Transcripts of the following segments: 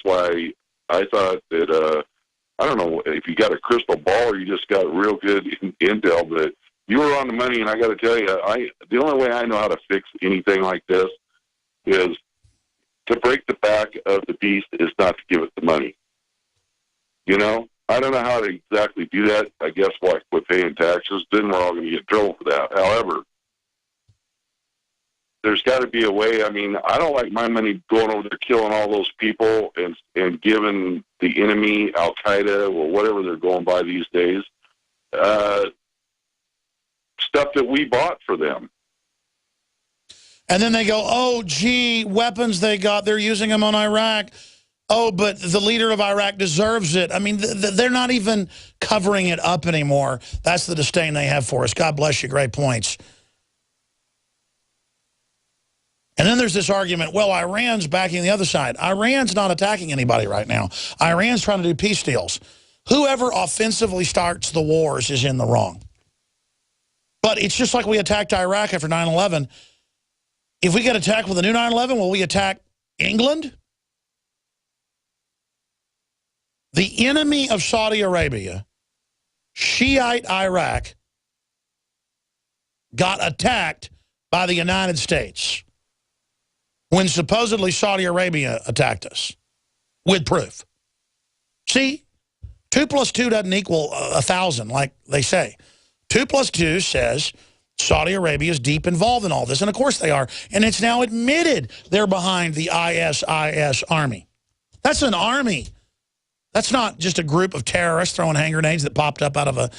that's why I thought that, I don't know if you got a crystal ball or you just got real good intel, but you were on the money, and I got to tell you, the only way I know how to fix anything like this is to break the back of the beast is not to give it the money. You know? I don't know how to exactly do that. I guess why quit paying taxes. Then we're all going to get in trouble for that. However, there's got to be a way. I mean, I don't like my money going over there killing all those people and giving the enemy, Al-Qaeda, or whatever they're going by these days, stuff that we bought for them. And then they go, oh, gee, weapons they got, they're using them on Iraq. Oh, but the leader of Iraq deserves it. I mean, they're not even covering it up anymore. That's the disdain they have for us. God bless you. Great points. And then there's this argument, well, Iran's backing the other side. Iran's not attacking anybody right now. Iran's trying to do peace deals. Whoever offensively starts the wars is in the wrong. But it's just like we attacked Iraq after 9/11. If we get attacked with a new 9/11, will we attack England? The enemy of Saudi Arabia, Shiite Iraq, got attacked by the United States when supposedly Saudi Arabia attacked us with proof. See, 2 plus 2 doesn't equal 1,000 like they say. 2 plus 2 says Saudi Arabia is deep involved in all this, and of course they are. And it's now admitted they're behind the ISIS army. That's an army. That's not just a group of terrorists throwing hand grenades that popped up out of a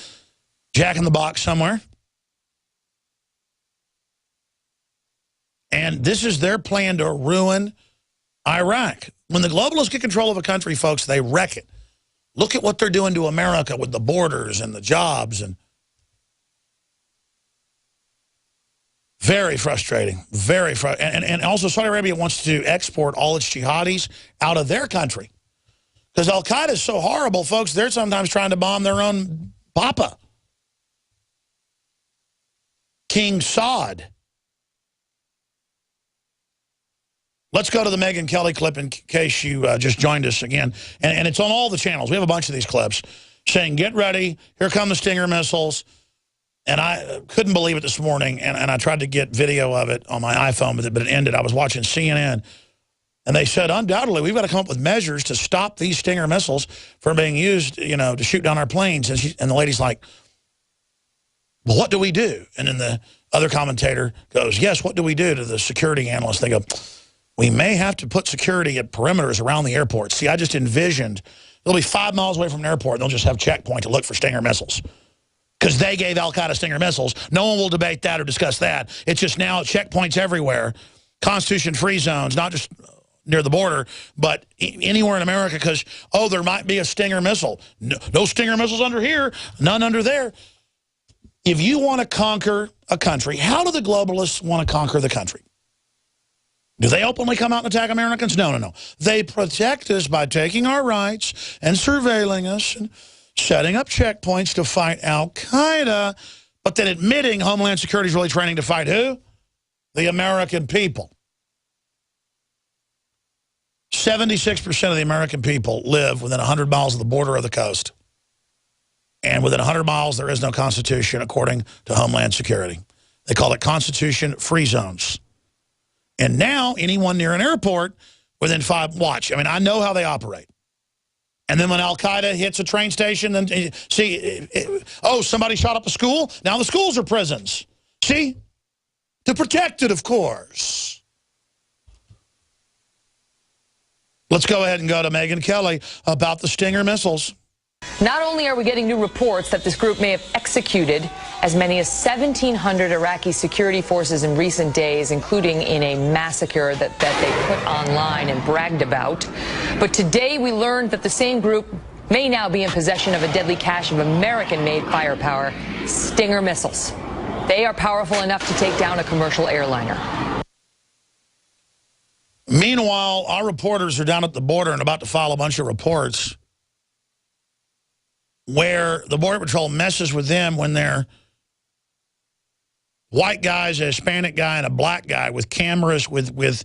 jack-in-the-box somewhere. And this is their plan to ruin Iraq. When the globalists get control of a country, folks, they wreck it. Look at what they're doing to America with the borders and the jobs. And very frustrating. Very frustrating. And also Saudi Arabia wants to export all its jihadis out of their country. Because Al-Qaeda is so horrible, folks, they're sometimes trying to bomb their own papa. King Saud. Let's go to the Megyn Kelly clip in case you just joined us again. And it's on all the channels. We have a bunch of these clips saying, get ready, here come the Stinger missiles. And I couldn't believe it this morning, and I tried to get video of it on my iPhone, but it ended. I was watching CNN. And they said, undoubtedly, we've got to come up with measures to stop these Stinger missiles from being used, you know, to shoot down our planes. And the lady's like, well, what do we do? And then the other commentator goes, yes, what do we do? To the security analyst, they go, we may have to put security at perimeters around the airport. See, I just envisioned they'll be 5 miles away from an airport, and they'll just have checkpoint to look for Stinger missiles. Because they gave Al-Qaeda Stinger missiles. No one will debate that or discuss that. It's just now checkpoints everywhere. Constitution-free zones, not just near the border, but anywhere in America because, oh, there might be a Stinger missile. No Stinger missiles under here, none under there. If you want to conquer a country, how do the globalists want to conquer the country? Do they openly come out and attack Americans? No, no, no. They protect us by taking our rights and surveilling us and setting up checkpoints to fight Al-Qaeda, but then admitting Homeland Security is really training to fight who? The American people. 76% of the American people live within 100 miles of the border of the coast. And within 100 miles, there is no Constitution, according to Homeland Security. They call it Constitution-free zones. And now, anyone near an airport within 5, watch. I mean, I know how they operate. And then when Al-Qaeda hits a train station, then see, oh, somebody shot up a school? Now the schools are prisons. See? To protect it, of course. Let's go ahead and go to Megyn Kelly about the Stinger missiles. Not only are we getting new reports that this group may have executed as many as 1,700 Iraqi security forces in recent days, including in a massacre that they put online and bragged about, but today we learned that the same group may now be in possession of a deadly cache of American-made firepower, Stinger missiles. They are powerful enough to take down a commercial airliner. Meanwhile, our reporters are down at the border and about to file a bunch of reports where the Border Patrol messes with them when they're white guys, a Hispanic guy, and a black guy with cameras with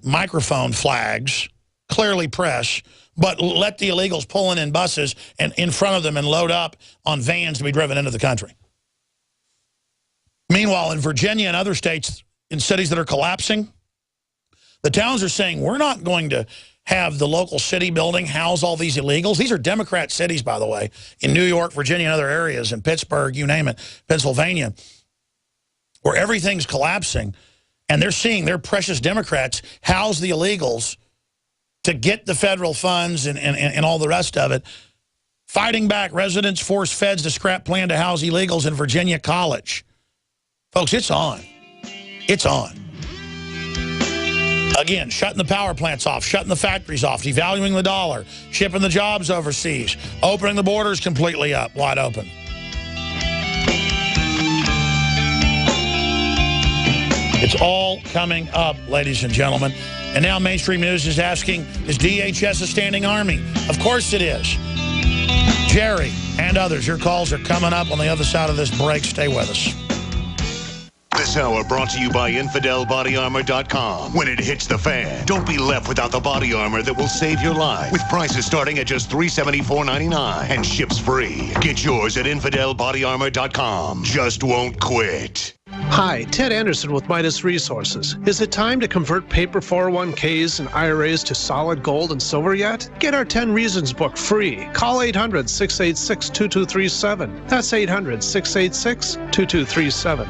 microphone flags clearly press, but let the illegals pull in buses and in front of them and load up on vans to be driven into the country. Meanwhile, in Virginia and other states, in cities that are collapsing, the towns are saying, we're not going to have the local city building house all these illegals. These are Democrat cities, by the way, in New York, Virginia, and other areas, in Pittsburgh, you name it, Pennsylvania, where everything's collapsing. And they're seeing their precious Democrats house the illegals to get the federal funds and all the rest of it. Fighting back, residents force feds to scrap plan to house illegals in Virginia College. Folks, it's on. It's on. Again, shutting the power plants off, shutting the factories off, devaluing the dollar, shipping the jobs overseas, opening the borders completely up, wide open. It's all coming up, ladies and gentlemen. And now mainstream news is asking, is DHS a standing army? Of course it is. Jerry and others, your calls are coming up on the other side of this break. Stay with us. This hour brought to you by InfidelBodyArmor.com. When it hits the fan, don't be left without the body armor that will save your life. With prices starting at just $374.99 and ships free. Get yours at InfidelBodyArmor.com. Just won't quit. Hi, Ted Anderson with Midas Resources. Is it time to convert paper 401ks and IRAs to solid gold and silver yet? Get our 10 Reasons book free. Call 800-686-2237. That's 800-686-2237.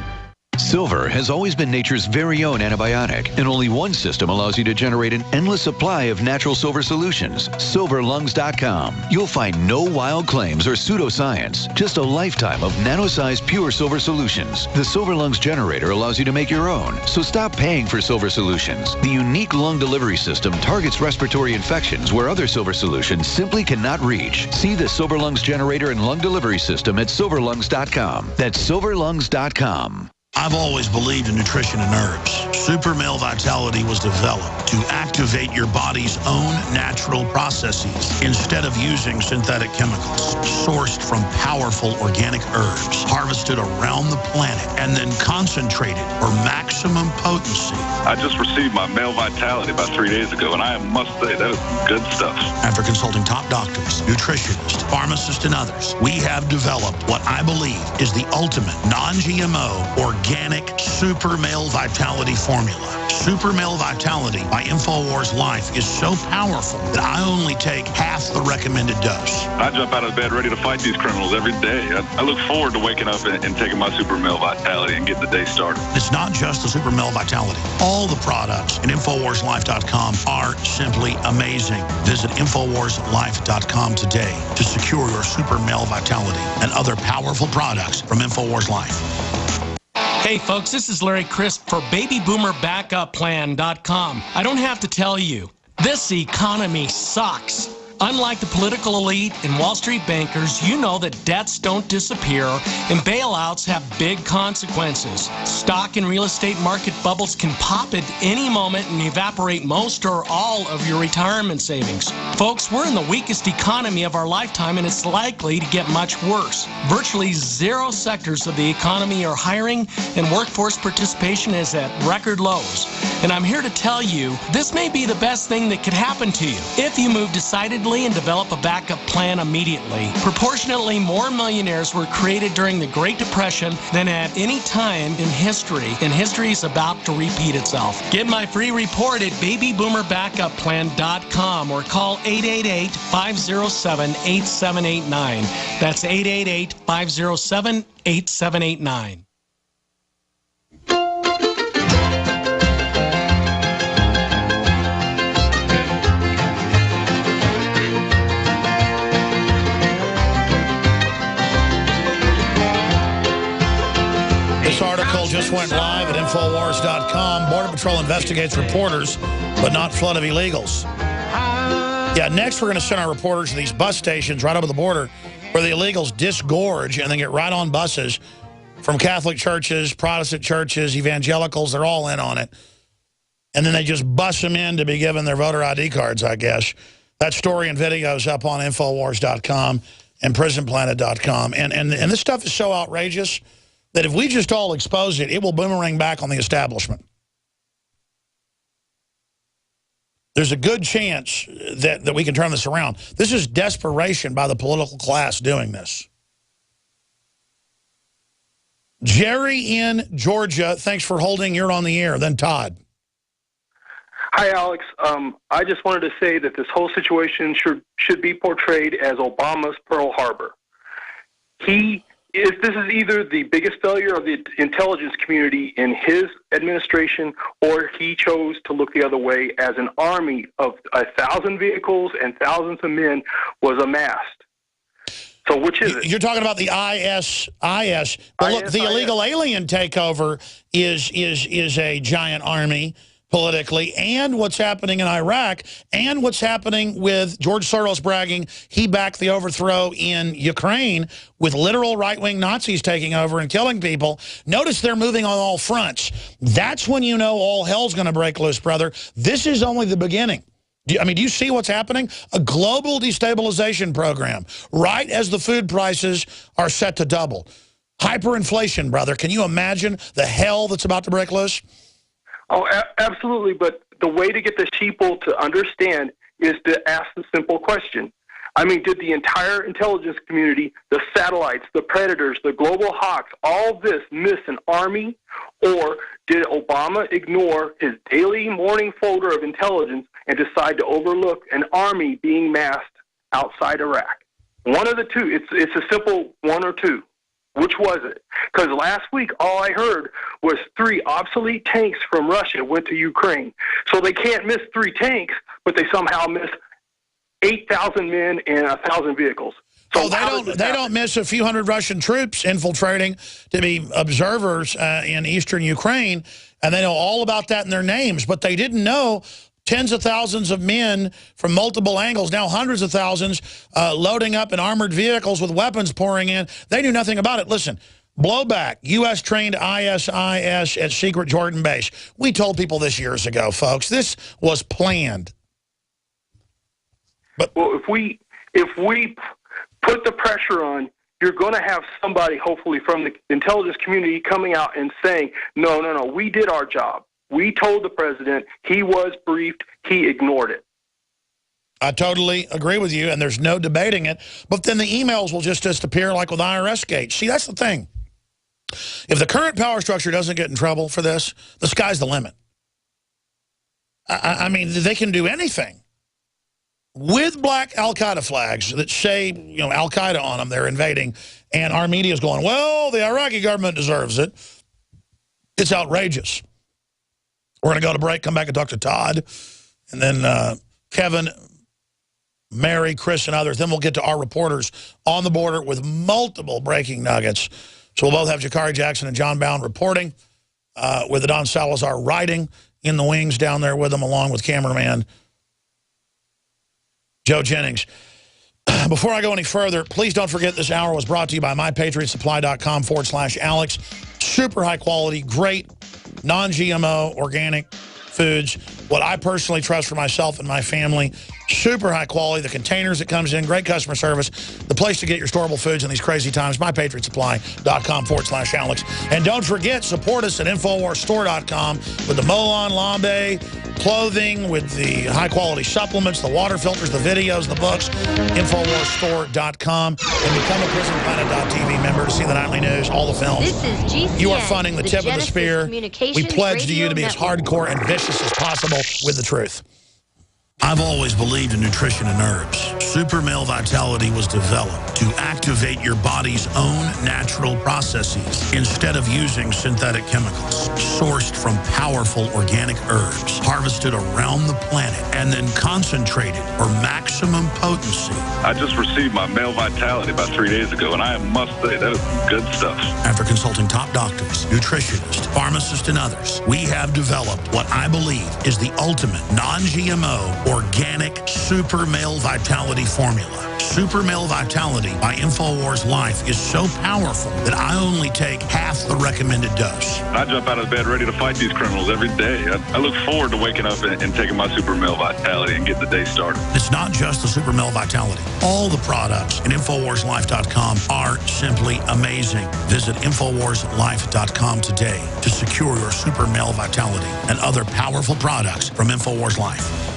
Silver has always been nature's very own antibiotic, and only one system allows you to generate an endless supply of natural silver solutions. SilverLungs.com. You'll find no wild claims or pseudoscience, just a lifetime of nano-sized pure silver solutions. The Silver Lungs generator allows you to make your own, so stop paying for silver solutions. The unique lung delivery system targets respiratory infections where other silver solutions simply cannot reach. See the Silver Lungs generator and lung delivery system at SilverLungs.com. That's SilverLungs.com. I've always believed in nutrition and herbs. Super Male Vitality was developed to activate your body's own natural processes instead of using synthetic chemicals. Sourced from powerful organic herbs, harvested around the planet, and then concentrated for maximum potency. I just received my Male Vitality about 3 days ago, and I must say, that is good stuff. After consulting top doctors, nutritionists, pharmacists, and others, we have developed what I believe is the ultimate non-GMO organic Super Male Vitality formula. Super Male Vitality by InfoWars Life is so powerful that I only take half the recommended dose. I jump out of bed ready to fight these criminals every day. I look forward to waking up and taking my Super Male Vitality and getting the day started. It's not just the Super Male Vitality. All the products at InfoWarsLife.com are simply amazing. Visit InfoWarsLife.com today to secure your Super Male Vitality and other powerful products from InfoWars Life. Hey folks, this is Larry Crisp for BabyBoomerBackupPlan.com. I don't have to tell you, this economy sucks. Unlike the political elite and Wall Street bankers, you know that debts don't disappear and bailouts have big consequences. Stock and real estate market bubbles can pop at any moment and evaporate most or all of your retirement savings. Folks, we're in the weakest economy of our lifetime and it's likely to get much worse. Virtually zero sectors of the economy are hiring and workforce participation is at record lows. And I'm here to tell you, this may be the best thing that could happen to you if you move decidedly and develop a backup plan immediately. Proportionately more millionaires were created during the Great Depression than at any time in history, and history is about to repeat itself. Get my free report at BabyBoomerBackupPlan.com or call 888-507-8789. That's 888-507-8789. This article just went live at Infowars.com. Border Patrol investigates reporters, but not flood of illegals. Yeah, next we're going to send our reporters to these bus stations right over the border where the illegals disgorge and then get right on buses from Catholic churches, Protestant churches, evangelicals. They're all in on it. And then they just bus them in to be given their voter ID cards, I guess. That story and video is up on Infowars.com and PrisonPlanet.com. And this stuff is so outrageous that if we just all expose it, it will boomerang back on the establishment. There's a good chance that we can turn this around. This is desperation by the political class doing this. Jerry in Georgia, thanks for holding. You're on the air. Then Todd. Hi, Alex. I just wanted to say that this whole situation should be portrayed as Obama's Pearl Harbor. This is either the biggest failure of the intelligence community in his administration, or he chose to look the other way as an army of 1,000 vehicles and thousands of men was amassed. So which is it? You're talking about the ISIS. But look, the illegal alien takeover is a giant army politically, and what's happening in Iraq, and what's happening with George Soros bragging he backed the overthrow in Ukraine with literal right-wing Nazis taking over and killing people. Notice they're moving on all fronts. That's when you know all hell's going to break loose, brother. This is only the beginning. Do you see what's happening? A global destabilization program, right as the food prices are set to double. Hyperinflation, brother. Can you imagine the hell that's about to break loose? Oh, absolutely. But the way to get the sheeple to understand is to ask the simple question. I mean, did the entire intelligence community, the satellites, the predators, the global hawks, all this miss an army? Or did Obama ignore his daily morning folder of intelligence and decide to overlook an army being massed outside Iraq? One of the two. It's a simple one or two. Which was it? Because last week, all I heard was 3 obsolete tanks from Russia went to Ukraine. So they can't miss 3 tanks, but they somehow miss 8,000 men and 1,000 vehicles. So they don't miss a few hundred Russian troops infiltrating to be observers in eastern Ukraine, and they know all about that in their names, but they didn't know tens of thousands of men from multiple angles, now hundreds of thousands, loading up in armored vehicles with weapons pouring in. They knew nothing about it. Listen, blowback, U.S.-trained ISIS at secret Jordan base. We told people this years ago, folks. This was planned. But well, if we put the pressure on, you're going to have somebody, hopefully, from the intelligence community coming out and saying, no, we did our job. We told the president, he was briefed, he ignored it. I totally agree with you, and there's no debating it. But then the emails will just disappear like with IRS Gate. See, that's the thing. If the current power structure doesn't get in trouble for this, the sky's the limit. I mean, they can do anything. With black al-Qaeda flags that say, al-Qaeda on them, they're invading, and our media's going, well, the Iraqi government deserves it. It's outrageous. We're going to go to break, come back and talk to Todd, and then Kevin, Mary, Chris, and others. Then we'll get to our reporters on the border with multiple breaking nuggets. So we'll both have Jakari Jackson and John Bound reporting with Don Salazar riding in the wings down there with them, along with cameraman Joe Jennings. Before I go any further, please don't forget this hour was brought to you by MyPatriotSupply.com/Alex. Super high quality, great, non-GMO, organic foods. What I personally trust for myself and my family. Super high quality. The containers that comes in, great customer service. The place to get your storable foods in these crazy times, MyPatriotSupply.com/Alex. And don't forget, support us at InfoWarsStore.com with the Molon Lambe clothing, with the high-quality supplements, the water filters, the videos, the books, InfoWarsStore.com. And become a PrisonPlanet.tv member to see the nightly news, all the films. This is GCN, you are funding the tip of the spear. We pledge to you to be as hardcore and vicious as possible with the truth. I've always believed in nutrition and herbs. Super Male Vitality was developed to activate your body's own natural processes instead of using synthetic chemicals. Sourced from powerful organic herbs, harvested around the planet, and then concentrated for maximum potency. I just received my Male Vitality about 3 days ago, and I must say, that is good stuff. After consulting top doctors, nutritionists, pharmacists, and others, we have developed what I believe is the ultimate non-GMO organic Super Male Vitality formula. Super Male Vitality by InfoWars Life is so powerful that I only take half the recommended dose. I jump out of bed ready to fight these criminals every day. I look forward to waking up and taking my Super Male Vitality and getting the day started. It's not just the Super Male Vitality. All the products at InfoWarsLife.com are simply amazing. Visit InfoWarsLife.com today to secure your Super Male Vitality and other powerful products from InfoWars Life.